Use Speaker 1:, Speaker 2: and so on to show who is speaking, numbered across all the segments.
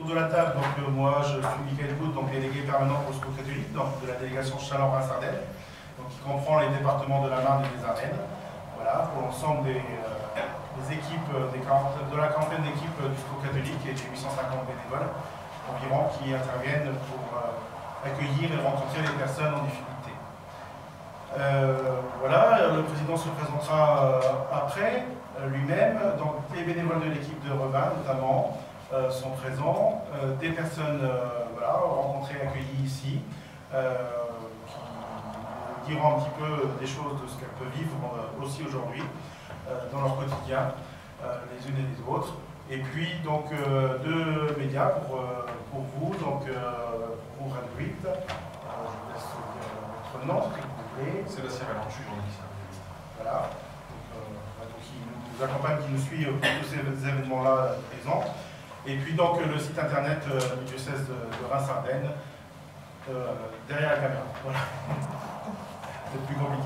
Speaker 1: autour de la table, donc moi je suis Michael Goud, donc délégué permanent pour le Secours catholique, donc de la délégation Châlons-Reims-Ardennes, donc qui comprend les départements de la Marne et des Ardennes. Voilà, pour l'ensemble des équipes, de la quarantaine d'équipes du Secours catholique et des 850 bénévoles environ qui interviennent pour accueillir et rencontrer les personnes en difficulté. Voilà, le président se présentera après lui-même. Donc les bénévoles de l'équipe de Revin notamment sont présents, des personnes voilà, rencontrées, accueillies ici, qui diront un petit peu des choses de ce qu'elles peuvent vivre aussi aujourd'hui dans leur quotidien, les unes et les autres. Et puis donc deux médias pour vous, donc pour Radio 8. Je vous laisse dire votre nom, si vous voulez.
Speaker 2: Sébastien Valent, je suis journaliste.
Speaker 1: Voilà, donc qui nous accompagne, qui nous suit pour tous ces événements-là présents. Et puis donc le site internet du diocèse de Reims-Ardennes, derrière la caméra. Voilà. C'est plus compliqué.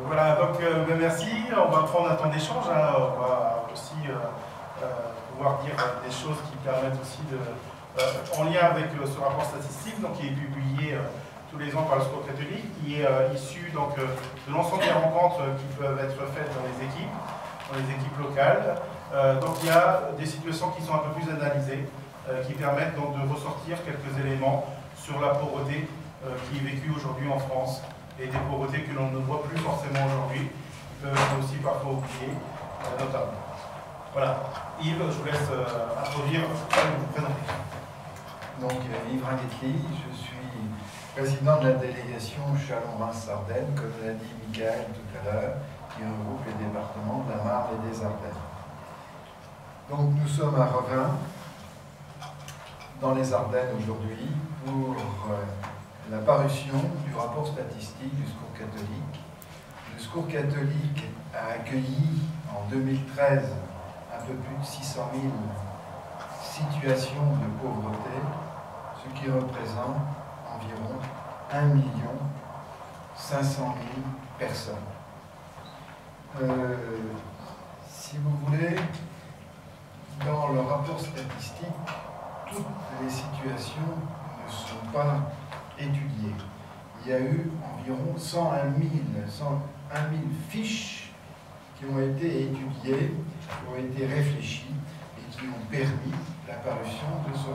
Speaker 1: Voilà, donc merci. On va prendre un temps d'échange. Hein. On va aussi pouvoir dire des choses qui permettent aussi de, en lien avec ce rapport statistique, donc qui est publié tous les ans par le Secours catholique, qui est issu donc, de l'ensemble des rencontres qui peuvent être faites dans les équipes locales. Donc il y a des situations qui sont un peu plus analysées, qui permettent donc de ressortir quelques éléments sur la pauvreté qui est vécue aujourd'hui en France, et des pauvretés que l'on ne voit plus forcément aujourd'hui, qui peuvent être aussi parfois oubliées, notamment. Voilà. Yves, je vous laisse introduire et vous présenter.
Speaker 3: Donc Yves Ringuetli, je suis président de la délégation Châlons-Reims-Ardennes, comme l'a dit Michael tout à l'heure, qui regroupe les départements de la Marne et des Ardennes. Donc nous sommes à Revin, dans les Ardennes aujourd'hui, pour la parution du rapport statistique du Secours catholique. Le Secours catholique a accueilli en 2013 un peu plus de 600 000 situations de pauvreté, ce qui représente environ 1 500 000 personnes. Si vous voulez, dans le rapport statistique, toutes les situations ne sont pas étudiées. Il y a eu environ 101 000 fiches qui ont été étudiées, qui ont été réfléchies et qui ont permis la parution de ce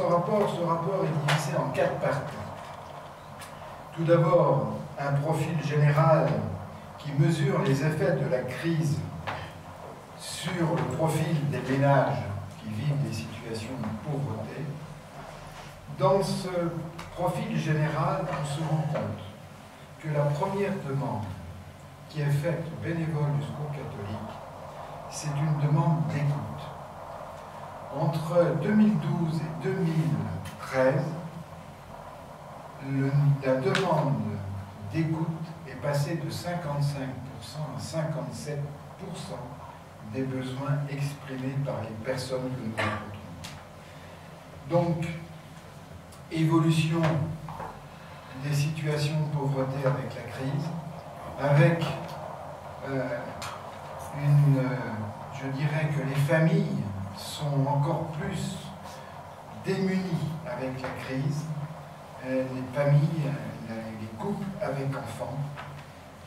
Speaker 3: rapport. Ce rapport est divisé en 4 parties. Tout d'abord, un profil général qui mesure les effets de la crise sur le profil des ménages qui vivent des situations de pauvreté. Dans ce profil général, on se rend compte que la première demande qui est faite aux bénévoles du Secours catholique, c'est une demande d'écoute. Entre 2012 et 2013, la demande d'écoute est passée de 55% à 57% des besoins exprimés par les personnes que nous rencontrons. Donc, évolution des situations de pauvreté avec la crise, avec je dirais que les familles sont encore plus démunies avec la crise, les familles, les couples avec enfants.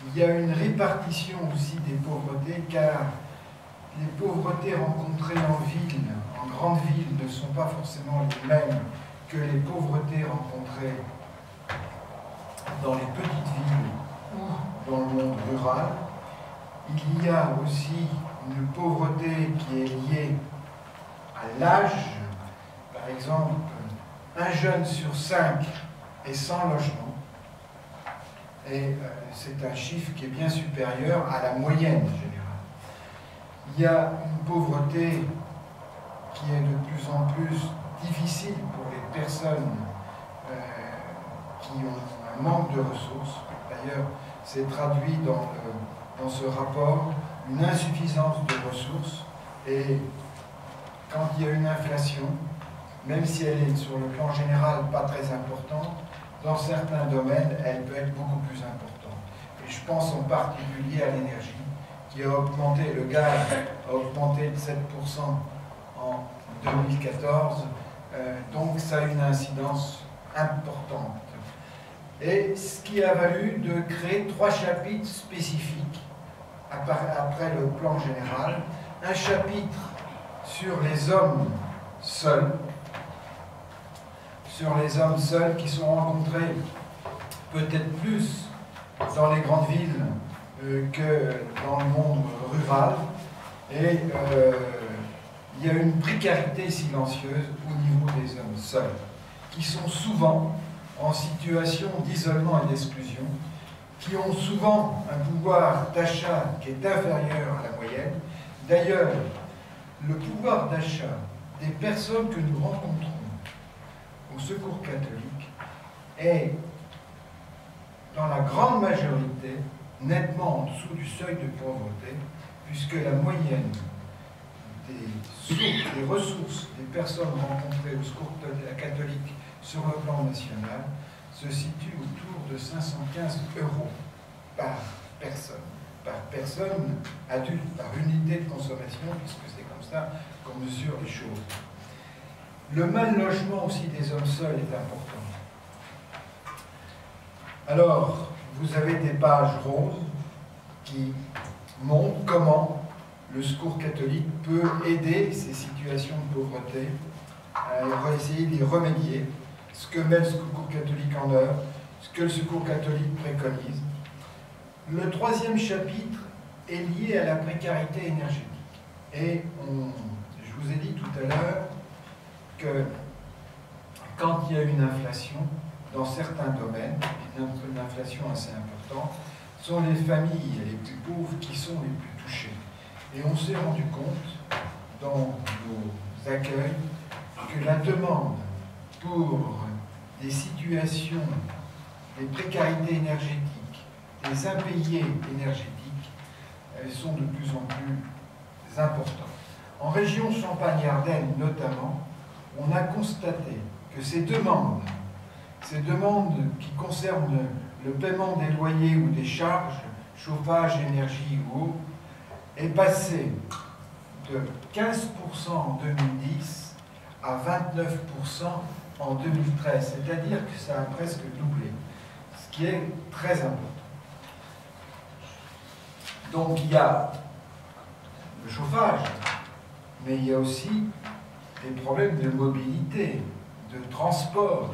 Speaker 3: Il y a une répartition aussi des pauvretés, car les pauvretés rencontrées en ville, en grande ville, ne sont pas forcément les mêmes que les pauvretés rencontrées dans les petites villes ou dans le monde rural. Il y a aussi une pauvreté qui est liée à l'âge. Par exemple, un jeune sur 5 est sans logement. Et c'est un chiffre qui est bien supérieur à la moyenne générale. Il y a une pauvreté qui est de plus en plus difficile pour les personnes qui ont un manque de ressources. D'ailleurs, c'est traduit dans ce rapport une insuffisance de ressources, et quand il y a une inflation, même si elle est sur le plan général pas très importante, dans certains domaines, elle peut être beaucoup plus importante. Et je pense en particulier à l'énergie, qui a augmenté, le gaz a augmenté de 7% en 2014. Donc ça a une incidence importante. Et ce qui a valu de créer 3 chapitres spécifiques après le plan général. Un chapitre sur les hommes seuls, qui sont rencontrés peut-être plus dans les grandes villes que dans le monde rural. Et il y a une précarité silencieuse au niveau des hommes seuls, qui sont souvent en situation d'isolement et d'exclusion, qui ont souvent un pouvoir d'achat qui est inférieur à la moyenne. D'ailleurs, le pouvoir d'achat des personnes que nous rencontrons au Secours catholique est, dans la grande majorité, nettement en dessous du seuil de pauvreté, puisque la moyenne des ressources des personnes rencontrées au Secours catholique sur le plan national se situe autour de 515 € par personne adulte, par unité de consommation, puisque c'est comme ça qu'on mesure les choses. Le mal logement aussi des hommes seuls est important. Alors, vous avez des pages roses qui montrent comment le Secours catholique peut aider ces situations de pauvreté, à essayer d'y remédier, ce que met le Secours catholique en œuvre, ce que le Secours catholique préconise. Le 3e chapitre est lié à la précarité énergétique. Et je vous ai dit tout à l'heure que quand il y a une inflation, dans certains domaines, une inflation assez importante, ce sont les familles les plus pauvres qui sont les plus touchées. Et on s'est rendu compte, dans nos accueils, que la demande pour des situations, des précarités énergétiques, des impayés énergétiques, elles sont de plus en plus importantes. En région Champagne-Ardenne notamment, on a constaté que ces demandes qui concernent le paiement des loyers ou des charges, chauffage, énergie ou eau, est passé de 15% en 2010 à 29% en 2013. C'est-à-dire que ça a presque doublé, ce qui est très important. Donc il y a le chauffage, mais il y a aussi des problèmes de mobilité, de transport.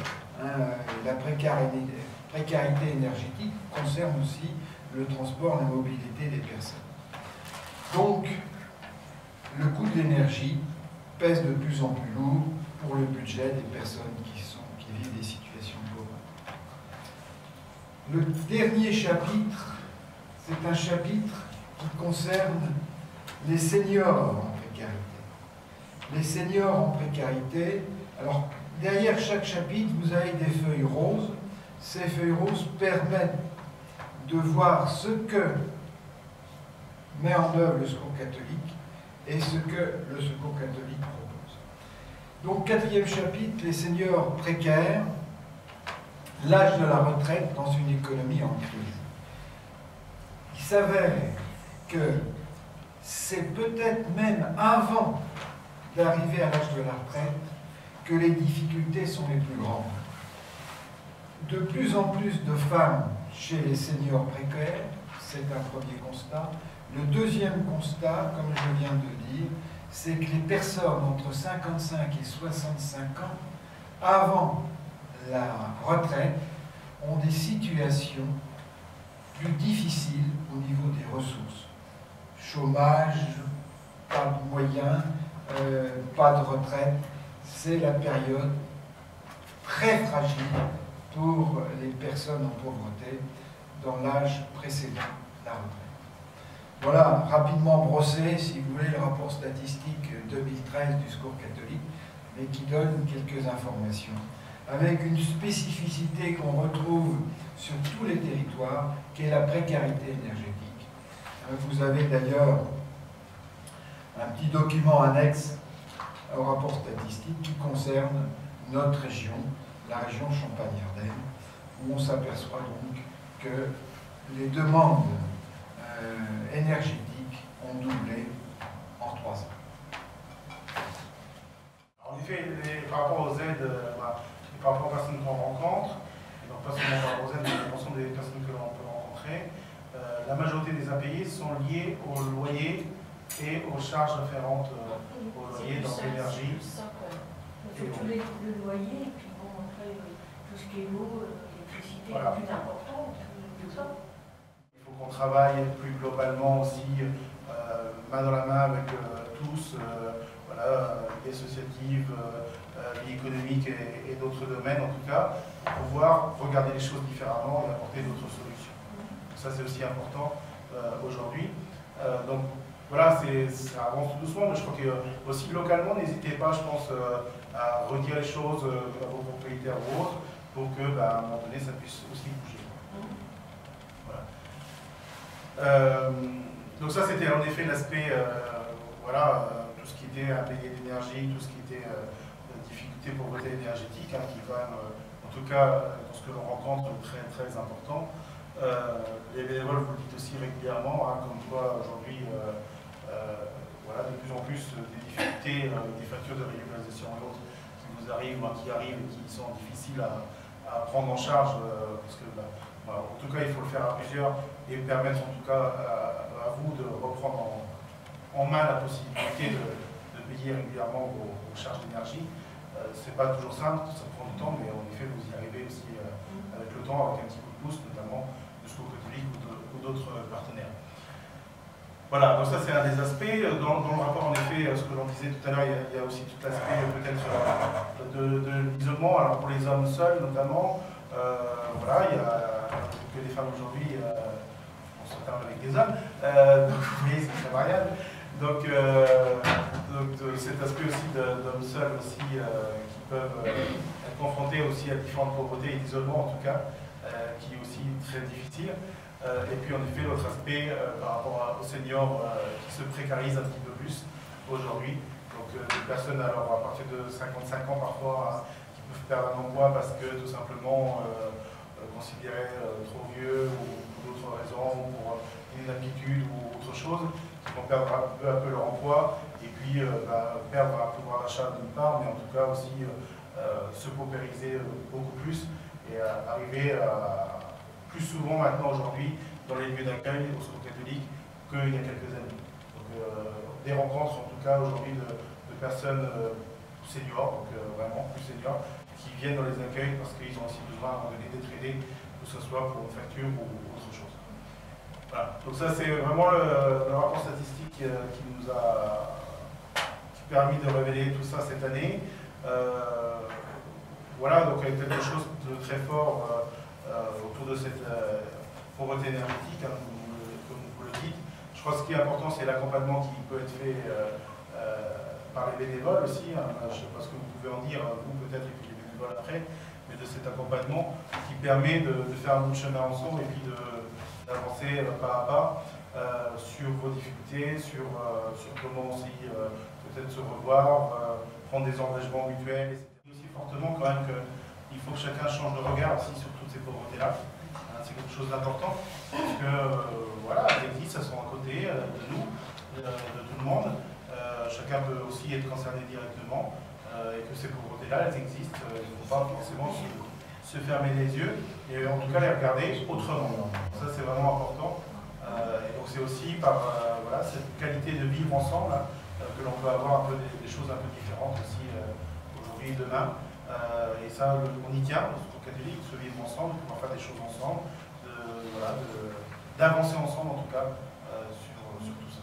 Speaker 3: La précarité énergétique concerne aussi le transport, la mobilité des personnes. Donc, le coût de l'énergie pèse de plus en plus lourd pour le budget des personnes qui vivent des situations de pauvreté. Le dernier chapitre, c'est un chapitre qui concerne les seniors en précarité. Les seniors en précarité, alors derrière chaque chapitre, vous avez des feuilles roses. Ces feuilles roses permettent de voir ce que met en œuvre le Secours catholique et ce que le Secours catholique propose. Donc, 4e chapitre, les seniors précaires, l'âge de la retraite dans une économie en crise. Il s'avère que c'est peut-être même avant d'arriver à l'âge de la retraite que les difficultés sont les plus grandes. De plus en plus de femmes chez les seniors précaires, c'est un premier constat. Le deuxième constat, comme je viens de dire, c'est que les personnes entre 55 et 65 ans, avant la retraite, ont des situations plus difficiles au niveau des ressources. Chômage, pas de moyens, pas de retraite. C'est la période très fragile pour les personnes en pauvreté dans l'âge précédent la retraite. Voilà, rapidement brossé, si vous voulez, le rapport statistique 2013 du Secours catholique, mais qui donne quelques informations, avec une spécificité qu'on retrouve sur tous les territoires, qui est la précarité énergétique. Vous avez d'ailleurs un petit document annexe au rapport statistique qui concerne notre région, la région Champagne-Ardenne, où on s'aperçoit donc que les demandes énergétiques ont doublé en 3 ans.
Speaker 1: effet, par rapport aux aides, et par rapport aux personnes qu'on rencontre, et donc pas seulement par rapport aux aides, mais l'ensemble des personnes que l'on peut rencontrer, la majorité des impayés sont liés au loyer et aux charges afférentes au loyer, donc l'énergie.
Speaker 2: Surtout le loyer, et puis bon, après, tout ce qui est eau, l'électricité,
Speaker 1: voilà.
Speaker 2: est plus important, tout ça.
Speaker 1: Il faut qu'on travaille plus globalement aussi, main dans la main avec tous, voilà, vie associative, vie économique et d'autres domaines en tout cas, pour pouvoir regarder les choses différemment et apporter d'autres solutions. Ça c'est aussi important aujourd'hui. Donc voilà, ça avance tout doucement, mais je crois que aussi localement, n'hésitez pas, je pense, à redire les choses à vos propriétaires ou autres, pour que, à un moment donné, ça puisse aussi bouger. Voilà. Donc ça, c'était en effet l'aspect, voilà, tout ce qui était impayé d'énergie, tout ce qui était difficulté pour voter énergétique, hein, qui est quand même, en tout cas, dans ce que l'on rencontre, très, très important. Les bénévoles, vous le dites aussi régulièrement, hein, comme quoi aujourd'hui, voilà, de plus en plus des difficultés, des factures de régularisation et autres qui vous arrivent, qui arrivent et qui sont difficiles à prendre en charge, parce que voilà, en tout cas il faut le faire à plusieurs et permettre en tout cas à vous de reprendre en main la possibilité de payer régulièrement vos charges d'énergie. C'est pas toujours simple, ça prend du temps, mais en effet vous y arrivez aussi avec le temps, avec un petit coup de pouce, notamment de Secours catholique ou d'autres partenaires. Voilà, donc ça c'est un des aspects. Dans le rapport, en effet, ce que l'on disait tout à l'heure, il y a aussi tout l'aspect peut-être de l'isolement. Alors pour les hommes seuls notamment, voilà, il y a que les femmes aujourd'hui, on s'enterre avec des hommes, donc vous voyez, c'est très variable. Donc cet aspect aussi d'hommes seuls aussi, qui peuvent être confrontés aussi à différentes pauvretés et d'isolement en tout cas, qui est aussi très difficile. Et puis en effet l'autre aspect par rapport aux seniors qui se précarisent un petit peu plus aujourd'hui. Donc des personnes alors à partir de 55 ans parfois qui peuvent perdre un emploi parce que tout simplement considérés trop vieux ou pour d'autres raisons, ou pour inaptitude ou autre chose, qui vont perdre peu à peu leur emploi et puis perdre un pouvoir d'achat d'une part, mais en tout cas aussi se paupériser beaucoup plus et arriver à plus souvent maintenant aujourd'hui dans les lieux d'accueil au Secours catholique qu'il y a quelques années. Donc des rencontres en tout cas aujourd'hui de personnes seniors, donc vraiment plus seniors, qui viennent dans les accueils parce qu'ils ont aussi besoin à un moment donné d'être aidés, que ce soit pour une facture ou autre chose. Voilà. Donc ça c'est vraiment le rapport statistique qui nous a permis de révéler tout ça cette année. Voilà, donc avec quelque chose de très fort autour de cette pauvreté énergétique, hein, comme vous le dites. Je crois que ce qui est important, c'est l'accompagnement qui peut être fait par les bénévoles aussi. Hein. Je ne sais pas ce que vous pouvez en dire, vous peut-être, et puis les bénévoles après, mais de cet accompagnement qui permet de faire un bout de chemin ensemble et puis d'avancer pas à pas sur vos difficultés, sur comment aussi peut-être se revoir, prendre des engagements mutuels. Et aussi fortement quand même qu'il faut que chacun change de regard aussi sur toutes ces pauvretés-là. C'est quelque chose d'important, parce que voilà, elles existent, elles sont à côté de nous, de tout le monde. Chacun peut aussi être concerné directement, et que ces pauvretés-là, elles existent. Il ne faut pas forcément se fermer les yeux, et en tout cas les regarder autrement. Ça, c'est vraiment important. Et donc c'est aussi par voilà, cette qualité de vivre ensemble hein, que l'on peut avoir un peu des choses un peu différentes aussi aujourd'hui et demain. Et ça, on y tient, au Secours catholique, se vivre ensemble, de pouvoir faire des choses ensemble, d'avancer ensemble en tout cas sur tout ça.